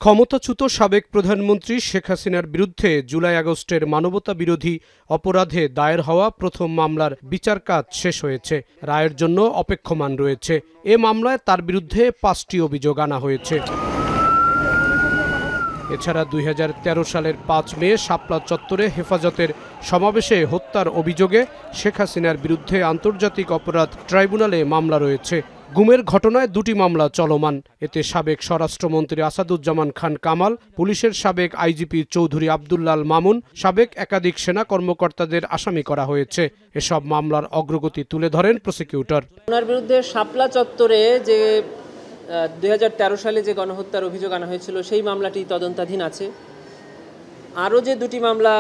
ক্ষমতাচ্যুত সাবেক প্রধানমন্ত্রী শেখ হাসিনার বিরুদ্ধে জুলাই-আগস্টের মানবতাবিরোধী অপরাধে দায়ের হওয়া প্রথম মামলার বিচার কাজ শেষ হয়েছে। রায়ের জন্য অপেক্ষমান রয়েছে। এ মামলায় তার বিরুদ্ধে ৫টি অভিযোগ আনা হয়েছে। এছাড়া ২০১৩ সালের ৫ মে শাপলা চত্বরে হেফাজতের সমাবেশে হত্যার অভিযোগে শেখ হাসিনার বিরুদ্ধে আন্তর্জাতিক অপরাধ ট্রাইব্যুনালে মামলা রয়েছে। গুমের ঘটনায় ২টি মামলা চলমান। এতে সাবেক স্বরাষ্ট্রমন্ত্রী আসাদুজ্জামান খান কামাল, পুলিশের সাবেক আইজিপি চৌধুরী আব্দুল্লাল মামুন, সাবেক একাধিক সেনা কর্মকর্তাদের আসামি করা হয়েছে। এসব মামলার অগ্রগতি তুলে ধরেন প্রসিকিউটর। ওনার বিরুদ্ধে শাপলা চত্বরে যে ২০১৩ সালে যে গণহত্যার অভিযোগ আনা হয়েছিল সেই মামলাটি তদন্তাধীন আছে। আরও যে ২টি মামলা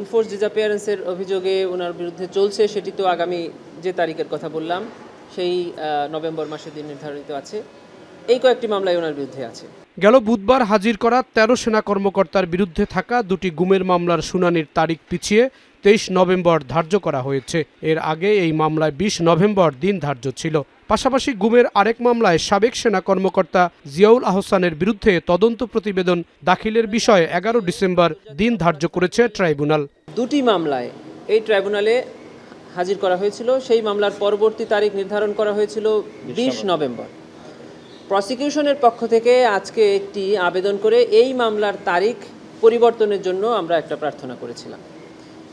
ইনফোর্স ডিসঅ্যাপিয়ারেন্সের অভিযোগে ওনার বিরুদ্ধে চলছে, সেটি তো আগামী যে তারিখের কথা বললাম সেই নভেম্বর মাসের দিন নির্ধারিত আছে। এই কয়েকটি মামলায় ওনার বিরুদ্ধে আছে। গেল বুধবার হাজির করা ১৩ সেনা কর্মকর্তার বিরুদ্ধে থাকা ২টি গুমের মামলার শুনানির তারিখ পিছিয়ে ২৩ নভেম্বর ধার্য করা হয়েছে। এর আগে এই মামলায় ২০ নভেম্বর দিন ধার্য ছিল। পাশাপাশি গুমের আরেক মামলায় সাবেক সেনা কর্মকর্তা জিয়াউল আহসানের বিরুদ্ধে তদন্ত প্রতিবেদন দাখিলের বিষয়ে ১১ ডিসেম্বর দিন ধার্য করেছে ট্রাইব্যুনাল। ২টি মামলায় এই ট্রাইব্যুনালে হাজির করা হয়েছিল। সেই মামলার পরবর্তী তারিখ নির্ধারণ করা হয়েছিল ২০ নভেম্বর। প্রসিকিউশনের পক্ষ থেকে আজকে একটি আবেদন করে এই মামলার তারিখ পরিবর্তনের জন্য আমরা একটা প্রার্থনা করেছিলাম।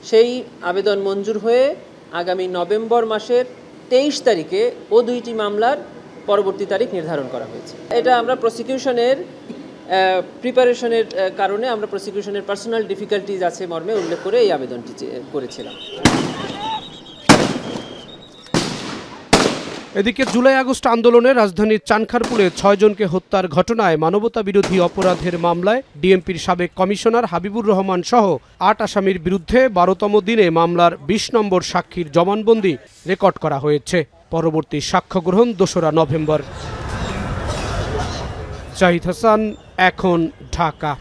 সেই আবেদন মঞ্জুর হয়ে আগামী নভেম্বর মাসের ২৩ তারিখে ও ২টি মামলার পরবর্তী তারিখ নির্ধারণ করা হয়েছে। এটা আমরা প্রসিকিউশনের প্রিপারেশনের কারণে আমরা প্রসিকিউশনের পার্সোনাল ডিফিকাল্টিজ আছে মর্মে উল্লেখ করে এই আবেদনটি করেছিলাম। এদিকে জুলাই-আগস্ট আন্দোলনে রাজধানীর চানখারপুলে ৬ জনকে হত্যার ঘটনায় মানবতাবিরোধী অপরাধের মামলায় ডিএমপির সাবেক কমিশনার হাবিবুর রহমান সহ ৮ আসামির বিরুদ্ধে ১২তম দিনে মামলার ২০ নম্বর সাক্ষীর জবানবন্দি রেকর্ড করা হয়েছে। পরবর্তী সাক্ষ্য গ্রহণ ২রা নভেম্বর। জাহিদ হাসান, এখন, ঢাকা।